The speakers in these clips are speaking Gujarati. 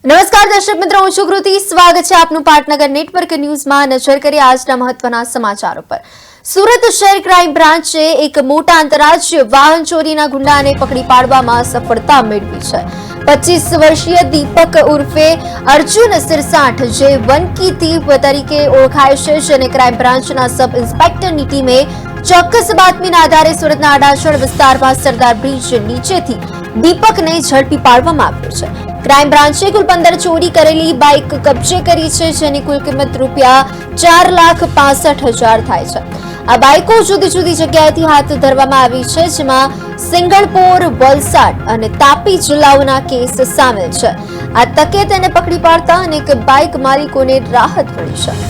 નમસ્કાર દર્શક મિત્રો, હું છું કૃતિ. સ્વાગત છે આપનું પાટનગર નેટવર્ક ન્યૂઝમાં. નજર કરીએ આજના મહત્વના સમાચારો પર. સુરત શહેર ક્રાઇમ બ્રાન્ચે એક મોટા આંતરરાજ્ય વાહન ચોરીના ગુંડાને પકડી પાડવામાં સફળતા મેળવી છે. 25 વર્ષીય દીપક ઉર્ફે અર્જુન સિરસાઠ, જે વનકી તરીકે ઓળખાય છે, જેને ક્રાઇમ બ્રાન્ચના સબ ઇન્સ્પેક્ટરની ટીમે ચોક્કસ બાતમીના આધારે સુરતના અડાજણ વિસ્તારમાં સરદાર બ્રિજ નીચેથી દીપકને ઝડપી પાડવામાં આવ્યો છે. ક્રાઇમ બ્રાન્ચે કુલ 15 ચોરી કરેલી બાઇક કબજે કરી છે, જેની કુલ કિંમત રૂપિયા 4,65,000 થાય છે. આ બાઇકો જુદી જુદી જગ્યાએથી હાથ ધરવામાં આવી છે, જેમાં સિંગણપોર, વલસાડ અને તાપી જિલ્લાઓના કેસ સામેલ છે. આ તકે તેને પકડી પાડતા અનેક બાઇક માલિકોને રાહત મળી છે.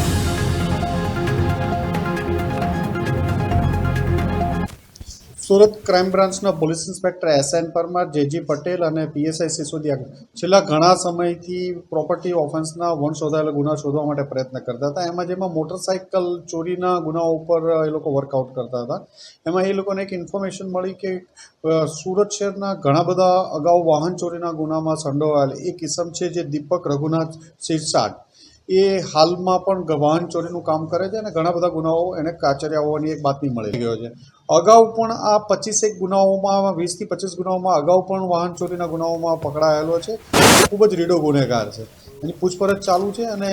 સુરત ક્રાઇમ બ્રાન્ચના police inspector SN Parmar, JG Patel અને PSI સિસોદિયા છેલ્લા ઘણા સમયથી પ્રોપર્ટી ઓફેન્સના શોધાયેલા ગુના શોધવા માટે પ્રયત્ન કરતા હતા. જેમાં મોટરસાઇકલ ચોરીના ગુનાઓ ઉપર એ લોકો વર્કઆઉટ કરતા હતા. એમાં એ લોકોને એક ઇન્ફોર્મેશન મળી કે સુરત શહેરના ઘણા બધા અગાઉ વાહન ચોરીના ગુનામાં સંડોવાયેલ એક કિસમ છે, જે દીપક રઘુનાથ સિરસાઠ, એ હાલમાં પણ વાહન ચોરીનું કામ કરે છે અને ઘણા બધા ગુનાઓ એને કાચર્યા હોવાની એક બાતમી મળી ગયો છે. અગાઉ પણ આ 25 ગુનાઓમાં, 20 થી 25 ગુનાઓમાં અગાઉ પણ વાહન ચોરીના ગુનાઓમાં પકડાયેલો છે. ખૂબ જ રીડો ગુનેગાર છે. એની પૂછપરછ ચાલુ છે અને